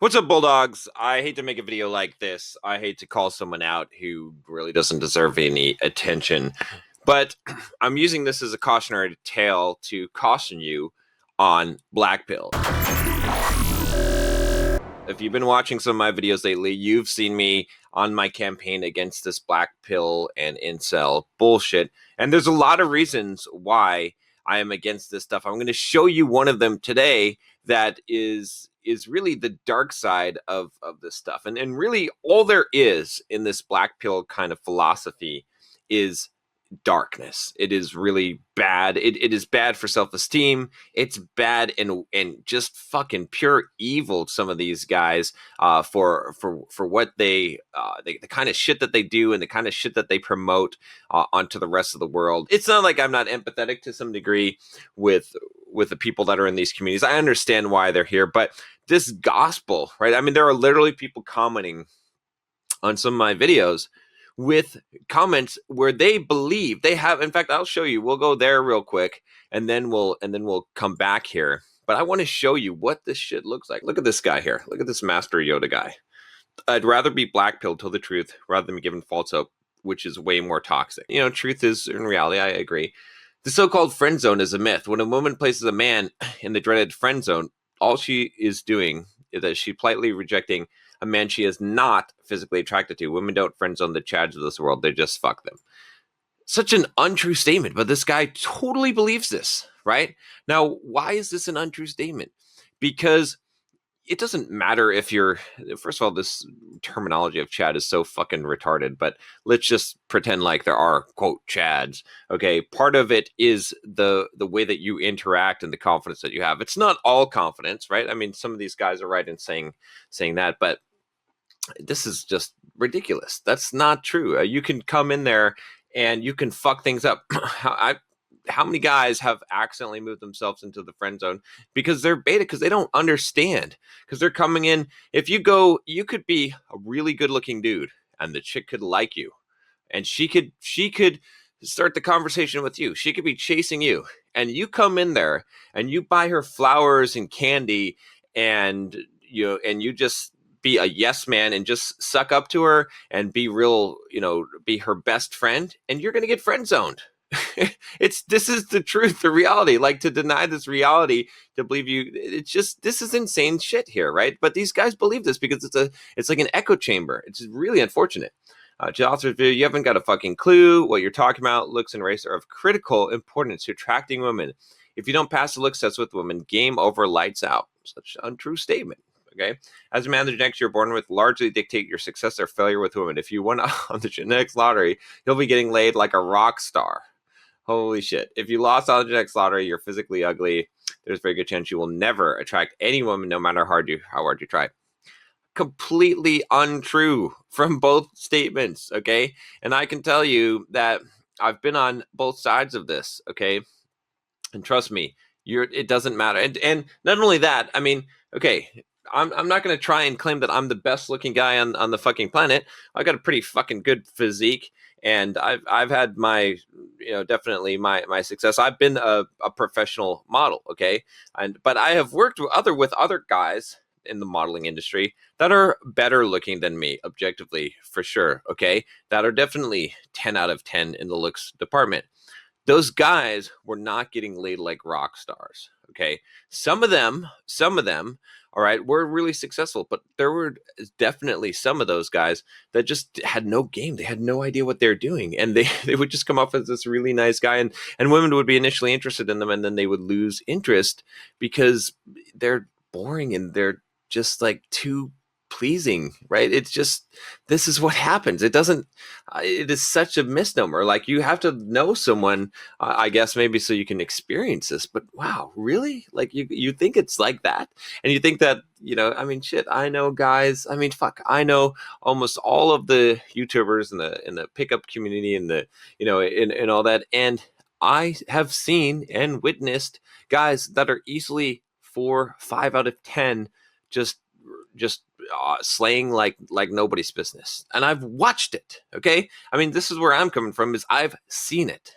What's up, Bulldogs? I hate to make a video like this. I hate to call someone out who really doesn't deserve any attention. But I'm using this as a cautionary tale to caution you on Black Pill. If you've been watching some of my videos lately, you've seen me on my campaign against this Black Pill and Incel bullshit. And there's a lot of reasons why I am against this stuff. I'm going to show you one of them today that is really the dark side of this stuff. And really all there is in this Black Pill kind of philosophy is darkness. It is really bad. It is bad for self-esteem. It's bad and just fucking pure evil. Some of these guys, for what the kind of shit that they do and the kind of shit that they promote onto the rest of the world. It's not like I'm not empathetic to some degree with the people that are in these communities. I understand why they're here, but this gospel, right? I mean, there are literally people commenting on some of my videos with comments where they believe they have. In fact, I'll show you. We'll go there real quick, and then we'll come back here. But I want to show you what this shit looks like. Look at this guy here. Look at this Master Yoda guy. I'd rather be black pilled, tell the truth, rather than be given false hope, which is way more toxic. You know, truth is in reality. I agree. The so-called friend zone is a myth. When a woman places a man in the dreaded friend zone, all she is doing is that she's politely rejecting a man she is not physically attracted to. Women don't friend zone the chads of this world. They just fuck them. Such an untrue statement, but this guy totally believes this, right? Now, why is this an untrue statement? Because it doesn't matter if you're, first of all, this terminology of Chad is so fucking retarded, but let's just pretend like there are, quote, Chads. Okay. Part of it is the way that you interact and the confidence that you have. It's not all confidence, right? I mean, some of these guys are right in saying that, but this is just ridiculous. That's not true. You can come in there and you can fuck things up. How many guys have accidentally moved themselves into the friend zone because they're beta, because they don't understand, because they're coming in. If you go, you could be a really good looking dude and the chick could like you and she could start the conversation with you. She could be chasing you and you come in there and you buy her flowers and candy and you just be a yes man and just suck up to her and be real, be her best friend, and you're going to get friend zoned. This is the truth, the reality. Like, to deny this reality, to believe this is insane shit here, right? But these guys believe this because it's like an echo chamber. It's really unfortunate. To the author's video, you haven't got a fucking clue what you're talking about. Looks and race are of critical importance to attracting women. If you don't pass the looks test with women, game over, lights out. Such an untrue statement. Okay. As a man, the genetics you're born with largely dictate your success or failure with women. If you won on the genetics lottery, you'll be getting laid like a rock star. Holy shit. If you lost on the genetics lottery, you're physically ugly. There's a very good chance you will never attract any woman, no matter how hard you try. Completely untrue from both statements, okay? And I can tell you that I've been on both sides of this, okay? And trust me, it doesn't matter. And not only that, I mean, okay, I'm not going to try and claim that I'm the best looking guy on the fucking planet. I got a pretty fucking good physique, and I've had my, definitely my success. I've been a professional model, okay, but I have worked with other guys in the modeling industry that are better looking than me, objectively, for sure, okay, that are definitely 10 out of 10 in the looks department. Those guys were not getting laid like rock stars. Okay. Some of them, all right, were really successful, but there were definitely some of those guys that just had no game. They had no idea what they're doing. And they would just come off as this really nice guy, and women would be initially interested in them, and then they would lose interest because they're boring and they're just like too pleasing, right? It's just, this is what happens. It is such a misnomer. Like, you have to know someone, I guess, maybe so you can experience this, but wow, really? Like, you think it's like that, and you think that, I mean, shit, I know guys, I mean, fuck, I know almost all of the YouTubers in the pickup community and the, and all that, and I have seen and witnessed guys that are easily 4, 5 out of 10 just slaying like nobody's business, and I've watched it. Okay, I mean, this is where I'm coming from, is I've seen it.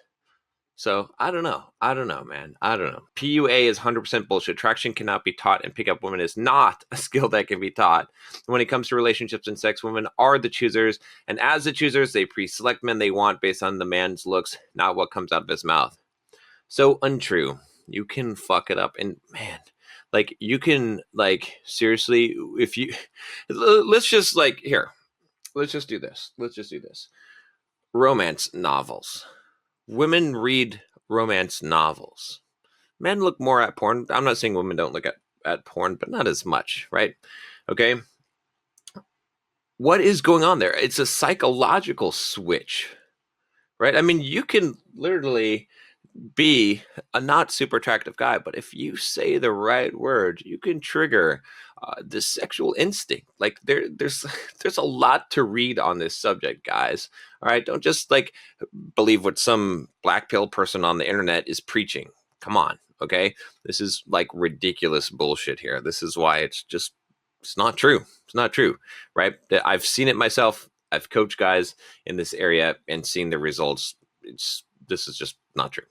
So I don't know. I don't know, man. I don't know. PUA is 100% bullshit. Attraction cannot be taught, and pick up women is not a skill that can be taught. When it comes to relationships and sex, women are the choosers, and as the choosers, they pre-select men they want based on the man's looks, not what comes out of his mouth. So untrue. You can fuck it up, and man, like you can seriously, if you let's just here, let's just do this. Let's just do this. Romance novels. Women read romance novels. Men look more at porn. I'm not saying women don't look at porn, but not as much, right? Okay. What is going on there? It's a psychological switch, right? I mean, you can literally be a not super attractive guy, but if you say the right word, you can trigger the sexual instinct. Like there's a lot to read on this subject, guys. All right, don't just believe what some black pill person on the internet is preaching. Come on, okay? This is ridiculous bullshit here. This is why it's not true. It's not true, right? I've seen it myself. I've coached guys in this area and seen the results. This is just not true.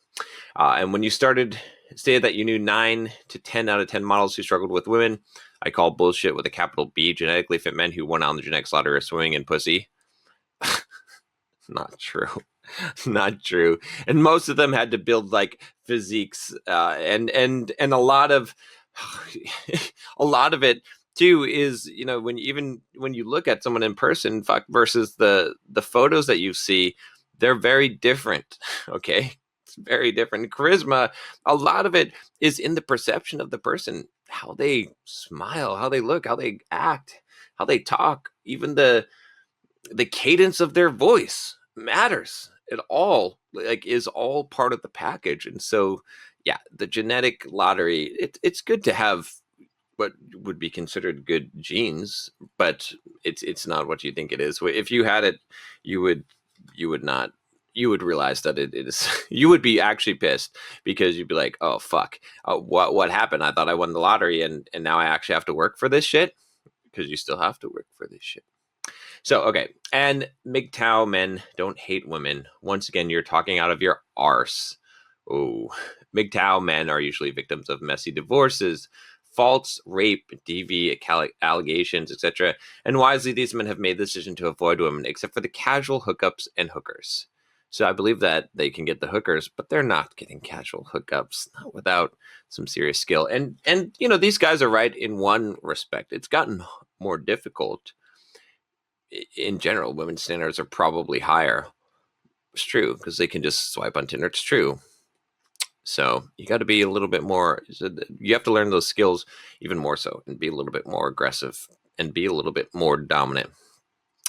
And when you stated that you knew 9 to 10 out of 10 models who struggled with women, I call bullshit with a capital B. Genetically fit men who won out on the genetic slaughter of swimming in pussy. Not true. Not true. And most of them had to build physiques, and a lot of it too is, when you look at someone in person, versus the photos that you see, they're very different. Okay, it's very different. Charisma, a lot of it is in the perception of the person, how they smile, how they look, how they act, how they talk, even the cadence of their voice matters. It all is all part of the package. And so, yeah, the genetic lottery, it's good to have what would be considered good genes, but it's not what you think it is. If you had it, you would not. You would realize that it is. You would be actually pissed, because you'd be like, "Oh fuck, what happened? I thought I won the lottery, and now I actually have to work for this shit." Because you still have to work for this shit. So, okay. And MGTOW men don't hate women. Once again, you're talking out of your arse. Oh, MGTOW men are usually victims of messy divorces, false rape, DV allegations, etc. And wisely, these men have made the decision to avoid women, except for the casual hookups and hookers. So I believe that they can get the hookers, but they're not getting casual hookups, not without some serious skill. And these guys are right in one respect. It's gotten more difficult. In general, women's standards are probably higher. It's true, because they can just swipe on Tinder. It's true. So you got to be a little bit more. You have to learn those skills even more so, and be a little bit more aggressive, and be a little bit more dominant.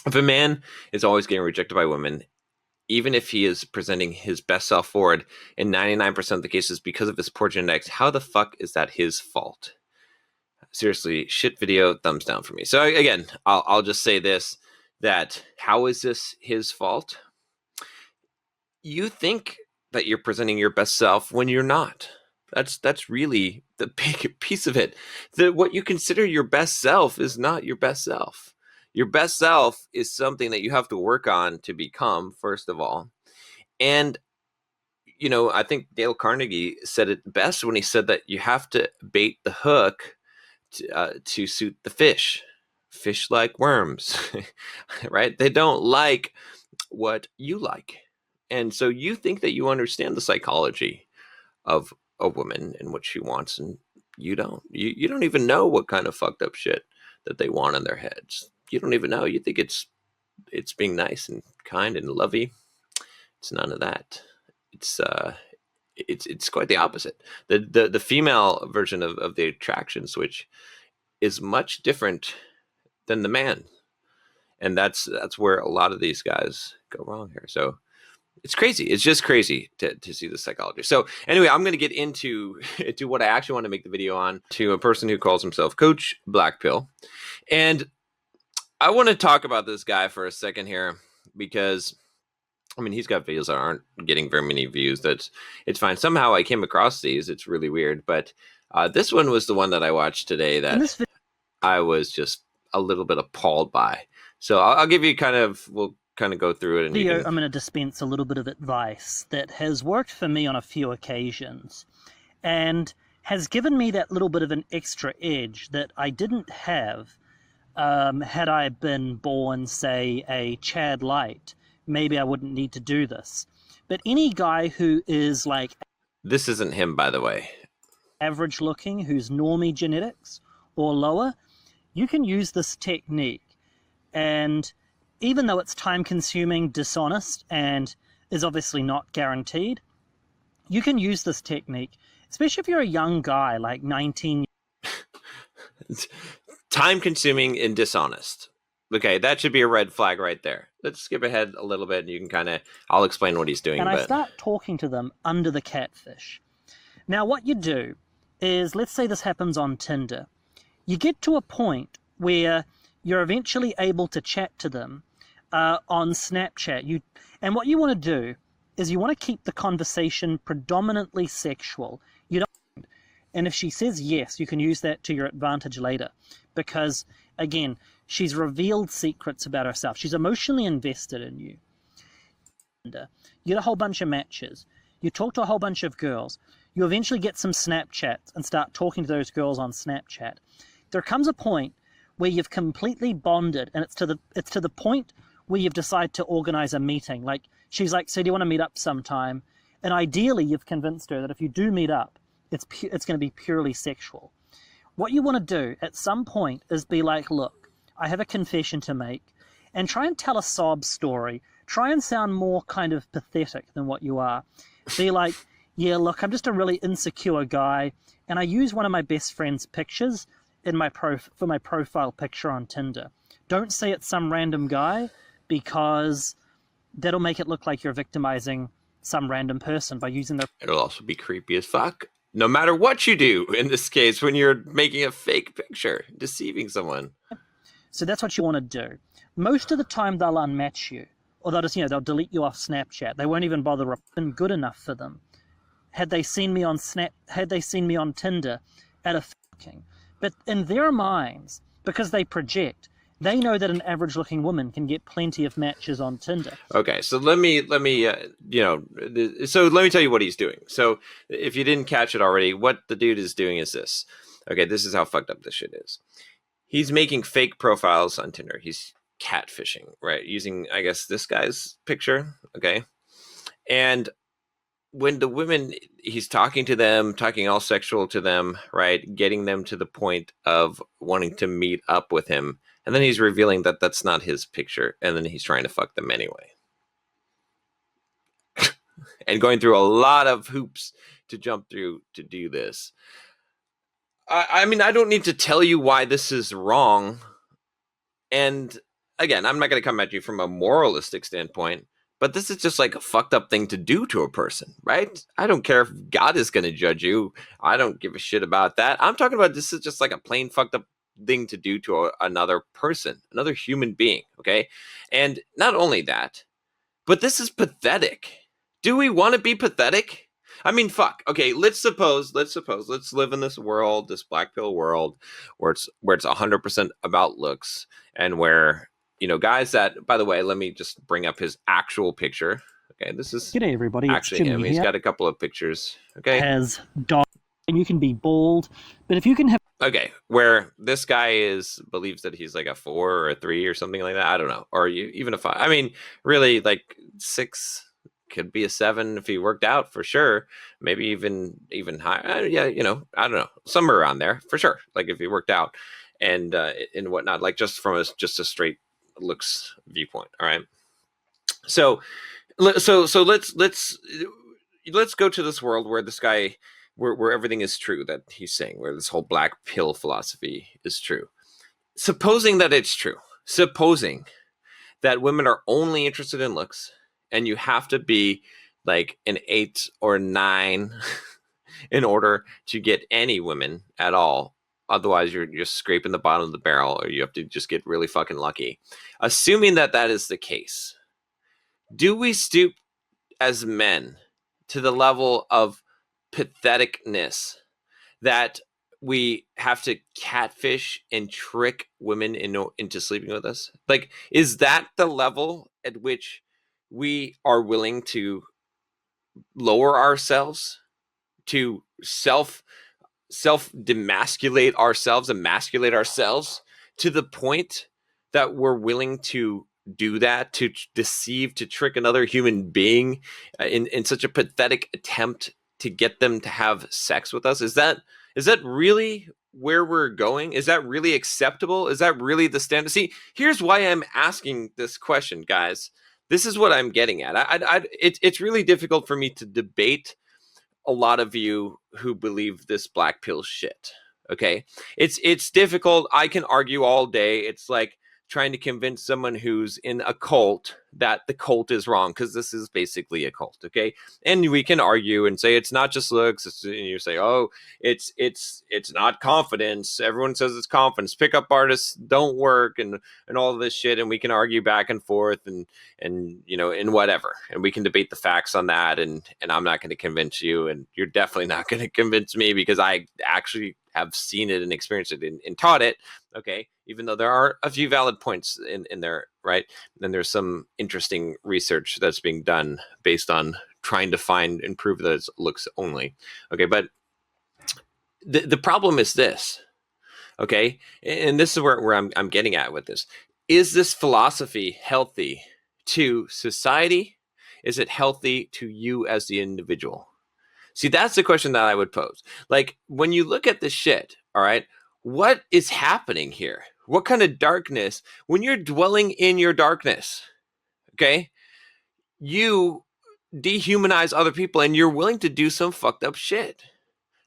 If a man is always getting rejected by women, even if he is presenting his best self forward in 99% of the cases because of his poor genetics, how the fuck is that his fault? Seriously, shit video, thumbs down for me. So again, I'll just say this, that how is this his fault? You think that you're presenting your best self when you're not. That's really the big piece of it. What you consider your best self is not your best self. Your best self is something that you have to work on to become, first of all. And I think Dale Carnegie said it best when he said that you have to bait the hook to suit the fish. Fish like worms, right? They don't like what you like. And so you think that you understand the psychology of a woman and what she wants, and you don't. You don't even know what kind of fucked up shit that they want in their heads. You don't even know. You think it's being nice and kind and lovey. It's none of that. It's quite the opposite. The female version of the attraction switch is much different than the man, and that's where a lot of these guys go wrong here. So it's crazy. It's just crazy to see the psychology. So anyway, I'm going to get into what I actually want to make the video on, to a person who calls himself Coach Black Pill. And I want to talk about this guy for a second here, because he's got videos that aren't getting very many views. It's fine. Somehow I came across these. It's really weird. But this one was the one that I watched today that I was just a little bit appalled by. So I'll give you we'll kind of go through it and you Theo, can... I'm going to dispense a little bit of advice that has worked for me on a few occasions and has given me that little bit of an extra edge that I didn't have had I been born, say, a Chad Light. Maybe I wouldn't need to do this. But any guy who is like This isn't him, by the way. average looking, who's normie genetics or lower, you can use this technique. And even though it's time consuming, dishonest, and is obviously not guaranteed, you can use this technique, especially if you're a young guy, like 19. Time consuming and dishonest. Okay, that should be a red flag right there. Let's skip ahead a little bit and you can kind of... I'll explain what he's doing. And I start talking to them under the catfish. Now, what you do is, let's say this happens on Tinder. You get to a point where you're eventually able to chat to them on Snapchat. And what you want to do is you want to keep the conversation predominantly sexual. You don't, and if she says yes, you can use that to your advantage later. Because, again, she's revealed secrets about herself. She's emotionally invested in you. You get a whole bunch of matches. You talk to a whole bunch of girls. You eventually get some Snapchats and start talking to those girls on Snapchat. There comes a point where you've completely bonded, and it's to the point where you've decided to organize a meeting. Like, she's like, so do you want to meet up sometime? And ideally, you've convinced her that if you do meet up, it's going to be purely sexual. What you want to do at some point is be like, look, I have a confession to make, and try and tell a sob story. Try and sound more kind of pathetic than what you are. Be like, yeah, look, I'm just a really insecure guy, and I use one of my best friend's pictures for my profile picture on Tinder. Don't say it's some random guy, because that'll make it look like you're victimizing some random person by using their... It'll also be creepy as fuck. No matter what you do in this case, when you're making a fake picture, deceiving someone. So that's what you want to do. Most of the time they'll unmatch you, or they'll just, they'll delete you off Snapchat. They won't even bother. Been good enough for them. Had they seen me on Tinder at a fucking. But in their minds, because they project, they know that an average-looking woman can get plenty of matches on Tinder. Okay, so let me tell you what he's doing. So if you didn't catch it already, what the dude is doing is this. Okay, this is how fucked up this shit is. He's making fake profiles on Tinder. He's catfishing, right? Using, I guess, this guy's picture. Okay, and when the women, he's talking to them, talking all sexual to them, right? Getting them to the point of wanting to meet up with him. And then he's revealing that that's not his picture. And then he's trying to fuck them anyway. And going through a lot of hoops to jump through to do this. I mean, I don't need to tell you why this is wrong. And again, I'm not going to come at you from a moralistic standpoint. But this is just like a fucked up thing to do to a person, right? I don't care if God is going to judge you. I don't give a shit about that. I'm talking about this is just like a plain fucked up thing to do to another person, another human being, okay? And not only that, but this is pathetic. Do we want to be pathetic? I mean, fuck. Okay, let's live in this world, this black pill world, where it's 100% about looks, and where, guys that, by the way, let me just bring up his actual picture. Okay, this is G'day, everybody. actually him. He's got a couple of pictures. Okay, has dog, and you can be bald, but if you can have... Okay, where this guy believes that he's like a 4 or a 3 or something like that. I don't know, or even a 5. I mean, really, like 6 could be a 7 if he worked out for sure. Maybe even higher. Yeah, I don't know, somewhere around there for sure. Like if he worked out and whatnot, like just from just a straight looks viewpoint. All right. So let's go to this world where this guy, where everything is true that he's saying, where this whole black pill philosophy is true. Supposing that it's true, supposing that women are only interested in looks, and you have to be like an 8 or 9 in order to get any women at all. Otherwise, you're just scraping the bottom of the barrel, or you have to just get really fucking lucky. Assuming that is the case, do we stoop as men to the level of patheticness that we have to catfish and trick women into sleeping with us? Like, is that the level at which we are willing to lower ourselves, to demasculate ourselves, emasculate ourselves to the point that we're willing to do that, to deceive, to trick another human being in such a pathetic attempt to get them to have sex with us? Is that really where we're going? Is that really acceptable? Is that really the standard? See, here's why I'm asking this question, guys. This is what I'm getting at. It's really difficult for me to debate a lot of you who believe this black pill shit. Okay, it's difficult. I can argue all day. It's like trying to convince someone who's in a cult that the cult is wrong, because this is basically a cult. Okay, and we can argue and say it's not just looks. And you say, oh, it's not confidence. Everyone says it's confidence. Pickup artists don't work, and all of this shit. And we can argue back and forth, and and whatever, and we can debate the facts on that. And I'm not going to convince you, and you're definitely not going to convince me, because I actually have seen it and experienced it and taught it. Okay, even though there are a few valid points in there, right? And there's some interesting research that's being done based on trying to find and prove that it looks only. Okay, but the problem is this. Okay, and this is where I'm getting at with this. Is this philosophy healthy to society? Is it healthy to you as the individual? See, that's the question that I would pose. Like, when you look at this shit, all right, what is happening here? What kind of darkness? When you're dwelling in your darkness, okay, you dehumanize other people, and you're willing to do some fucked up shit.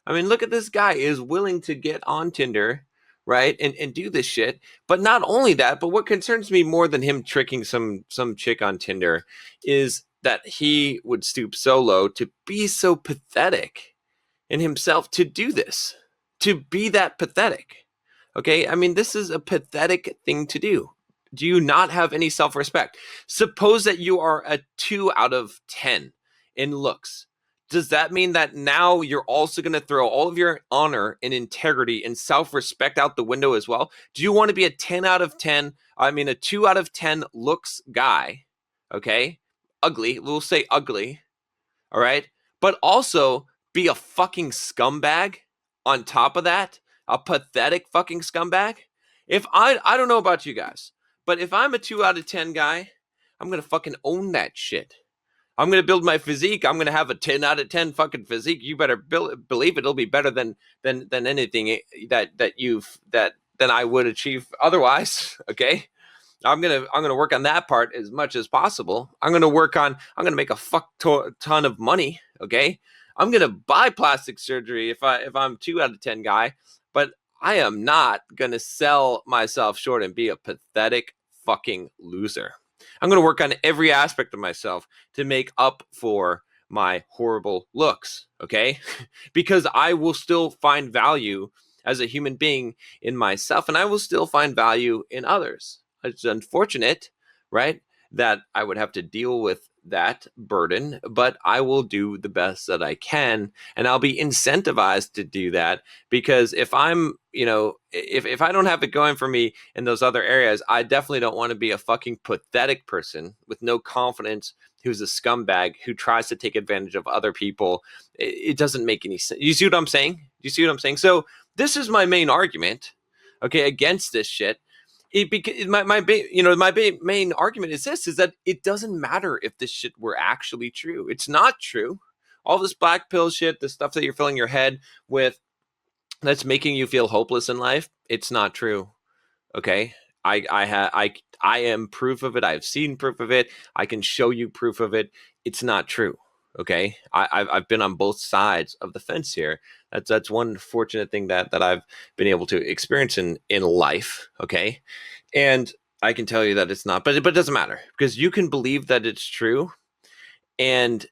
I mean, look at this guy is willing to get on Tinder, right, and do this shit. But not only that, but what concerns me more than him tricking some chick on Tinder is that he would stoop so low to be so pathetic in himself to do this, to be that pathetic. Okay, I mean, this is a pathetic thing to do. Do you not have any self-respect? Suppose that you are a 2 out of 10 in looks. Does that mean that now you're also going to throw all of your honor and integrity and self-respect out the window as well? Do you want to be a 10 out of 10, I mean, a 2 out of 10 looks guy, okay? Ugly, we'll say ugly, all right? But also be a fucking scumbag on top of that? A pathetic fucking scumbag? If I don't know about you guys, but if I'm a 2 out of 10 guy, I'm going to fucking own that shit. I'm going to build my physique. I'm going to have a 10 out of 10 fucking physique. You better believe it'll be better than anything that than I would achieve otherwise. Okay. I'm going to work on that part as much as possible. I'm going to make a ton of money. Okay. I'm going to buy plastic surgery if I'm 2 out of 10 guy, but I am not going to sell myself short and be a pathetic fucking loser. I'm going to work on every aspect of myself to make up for my horrible looks, okay? Because I will still find value as a human being in myself, and I will still find value in others. It's unfortunate, right, that I would have to deal with that burden, but I will do the best that I can, and I'll be incentivized to do that, because if I'm, if I don't have it going for me in those other areas, I definitely don't want to be a fucking pathetic person with no confidence who's a scumbag who tries to take advantage of other people. It doesn't make any sense. You see what I'm saying? Do you see what I'm saying? So this is my main argument, okay, against this shit. My main argument is this: is that it doesn't matter if this shit were actually true. It's not true. All this black pill shit, the stuff that you're filling your head with, that's making you feel hopeless in life, it's not true. Okay, I am proof of it. I've seen proof of it. I can show you proof of it. It's not true. Okay, I've been on both sides of the fence here. That's one fortunate thing that I've been able to experience in life. Okay, and I can tell you that it's not, but it doesn't matter, because you can believe that it's true. And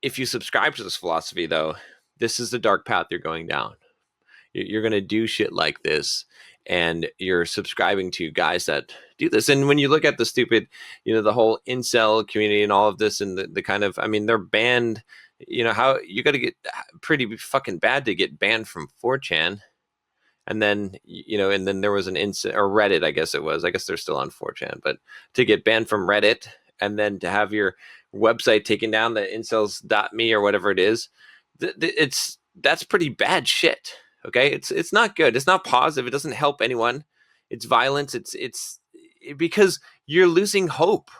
if you subscribe to this philosophy, though, this is the dark path you're going down. You're going to do shit like this, and you're subscribing to guys that do this. And when you look at the stupid, the whole incel community and all of this, and the kind of, I mean, they're banned, how you got to get pretty fucking bad to get banned from 4chan. And then, and then there was an incident, or Reddit, I guess it was. I guess they're still on 4chan, but to get banned from Reddit and then to have your website taken down, the incels.me or whatever it is, that's pretty bad shit. Okay, it's not good. It's not positive. It doesn't help anyone. It's violence. It's because you're losing hope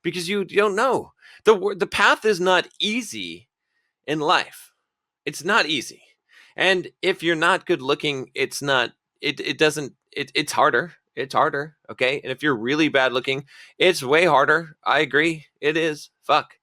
because you don't know. The path is not easy in life. It's not easy. And if you're not good looking, it's not it doesn't it's harder. It's harder, okay? And if you're really bad looking, it's way harder. I agree. It is. Fuck.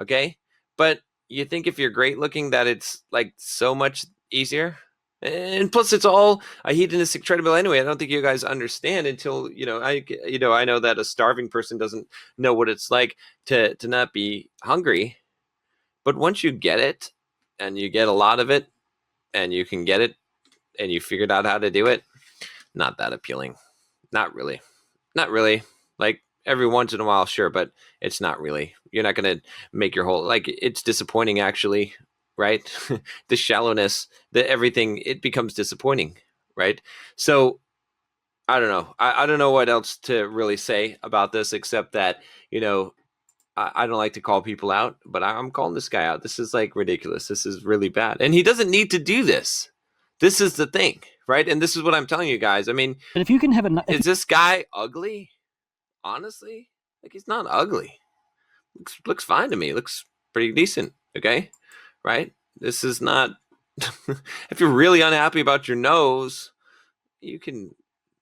Okay? But you think if you're great looking that it's like so much easier? And plus it's all a hedonistic treadmill anyway. I don't think you guys understand until, I know that a starving person doesn't know what it's like to not be hungry. But once you get it and you get a lot of it and you can get it and you figured out how to do it, not that appealing. Not really. Not really. Like every once in a while, sure, but it's not really. You're not going to make your whole, like, it's disappointing actually, right? The shallowness, the everything, it becomes disappointing, right? So I don't know. I don't know what else to really say about this except that, I don't like to call people out, but I'm calling this guy out. This is like ridiculous. This is really bad. And he doesn't need to do this. This is the thing, right? And this is what I'm telling you guys. I mean, But if you can have is this guy ugly? Honestly, like he's not ugly. Looks fine to me. Looks pretty decent. Okay, right? This is not. If you're really unhappy about your nose, you can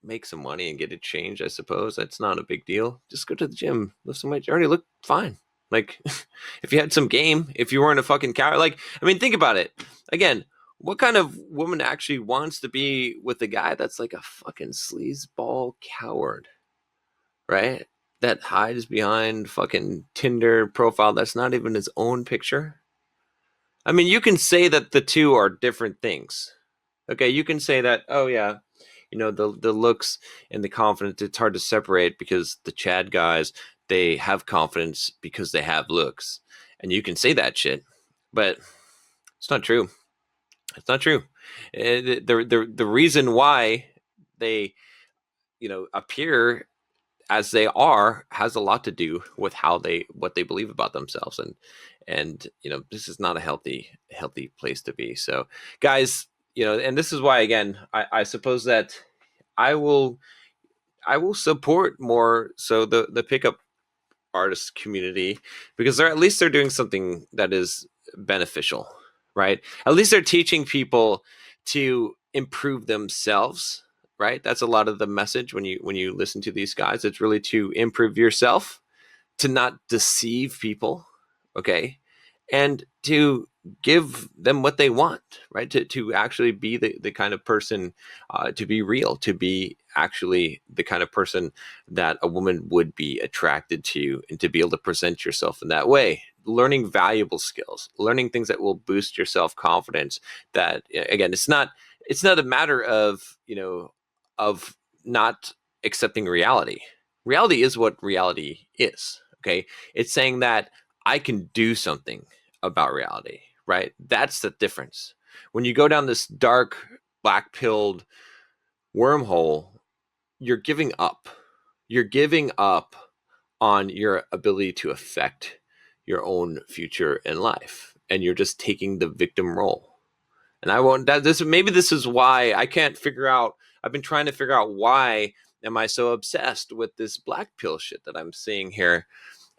make some money and get it changed. I suppose that's not a big deal. Just go to the gym, lift some weights. You already look fine. Like, if you had some game, if you weren't a fucking coward, like, I mean, think about it. Again, what kind of woman actually wants to be with a guy that's like a fucking sleazeball coward, right? That hides behind fucking Tinder profile that's not even his own picture. I mean, you can say that the two are different things. Okay, you can say that, oh yeah, the looks and the confidence, it's hard to separate because the Chad guys, they have confidence because they have looks. And you can say that shit, but it's not true. It's not true. The reason why they, appear as they are has a lot to do with what they believe about themselves, and this is not a healthy place to be. So guys, and this is why, again, I suppose that I will support more so the pickup artist community, because at least they're doing something that is beneficial, right? At least they're teaching people to improve themselves, right? That's a lot of the message when you listen to these guys. It's really to improve yourself, to not deceive people, okay? And to give them what they want, right? To actually be the kind of person, to be real, to be actually the kind of person that a woman would be attracted to, and to be able to present yourself in that way. Learning valuable skills, learning things that will boost your self-confidence. That, again, it's not a matter of, of not accepting reality. Reality is what reality is. Okay. It's saying that I can do something about reality, right? That's the difference. When you go down this dark, black pilled wormhole, you're giving up. You're giving up on your ability to affect your own future in life. And you're just taking the victim role. And I won't that this maybe this is why I can't figure out. I've been trying to figure out why am I so obsessed with this black pill shit that I'm seeing here.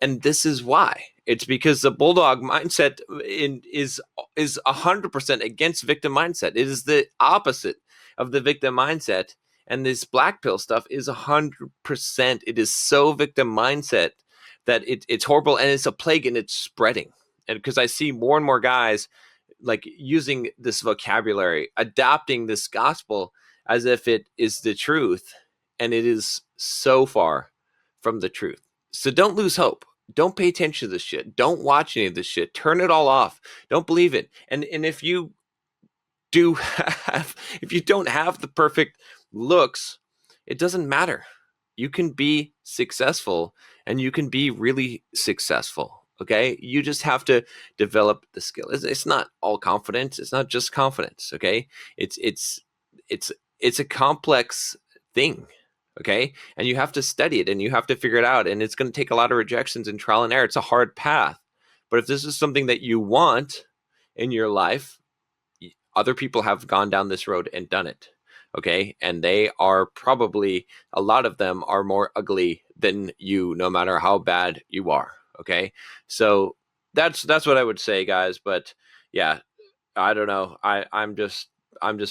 And this is why. It's because the Bulldog mindset is 100% against victim mindset. It is the opposite of the victim mindset. And this black pill stuff is 100%. It is so victim mindset that it's horrible, and it's a plague, and it's spreading. And because I see more and more guys like using this vocabulary, adopting this gospel as if it is the truth, and it is so far from the truth. So don't lose hope. Don't pay attention to this shit. Don't watch any of this shit. Turn it all off. Don't believe it. And if you if you don't have the perfect looks, it doesn't matter. You can be successful, and you can be really successful. Okay, you just have to develop the skill. It's not all confidence. It's not just confidence. Okay, it's it's a complex thing, okay? And you have to study it and you have to figure it out, and it's going to take a lot of rejections and trial and error. It's a hard path. But if this is something that you want in your life, other people have gone down this road and done it, okay? And they are probably, a lot of them are more ugly than you, no matter how bad you are, okay? So that's what I would say, guys. But yeah, I don't know. I'm just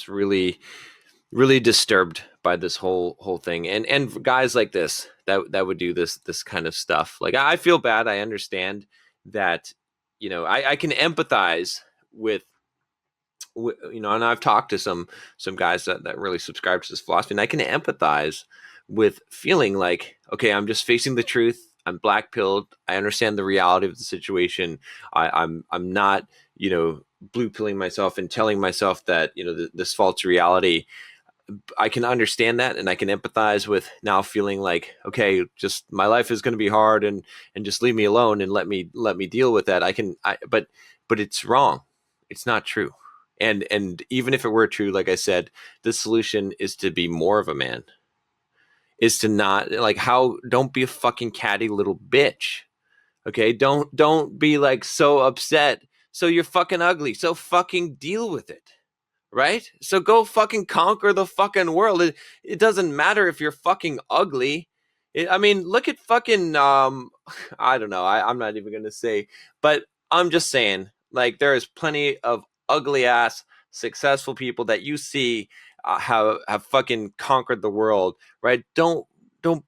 really disturbed by this whole thing, and guys like this that would do this kind of stuff. Like, I feel bad. I understand that, I can empathize with, and I've talked to some guys that really subscribe to this philosophy, and I can empathize with feeling like, okay, I'm just facing the truth. I'm black pilled. I understand the reality of the situation. I'm not, blue pilling myself and telling myself that, this false reality. I can understand that, and I can empathize with now feeling like, okay, just my life is going to be hard, and just leave me alone and let me deal with that. But it's wrong. It's not true. And even if it were true, like I said, the solution is to be more of a man. Is to not, like, how, don't be a fucking catty little bitch. Okay? Don't be like so upset. So you're fucking ugly. So fucking deal with it. Right? So go fucking conquer the fucking world. It doesn't matter if you're fucking ugly. I mean, look at fucking I don't know. I'm not even gonna say, but I'm just saying, like, there is plenty of ugly ass successful people that you see, have fucking conquered the world, right? Don't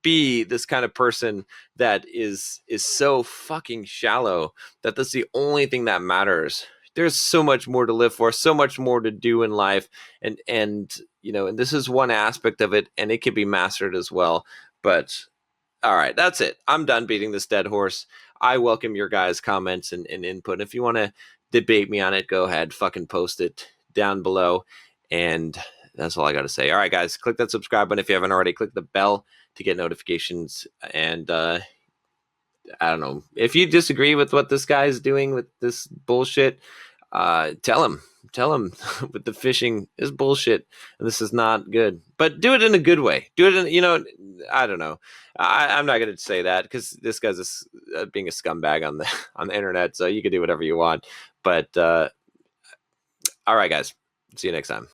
be this kind of person that is so fucking shallow that that's the only thing that matters. There's so much more to live for, so much more to do in life, and this is one aspect of it, and it can be mastered as well. But all right, that's it. I'm done beating this dead horse. I welcome your guys' comments and input. If you want to debate me on it, go ahead, fucking post it down below. And that's all I got to say. All right, guys, click that subscribe button if you haven't already. Click the bell to get notifications. And I don't know, if you disagree with what this guy is doing with this bullshit, tell him with the fishing is bullshit and this is not good, but do it in a good way. Do it in, I don't know. I'm not going to say that because this guy's being a scumbag on the on the internet, so you can do whatever you want. But all right, guys, see you next time.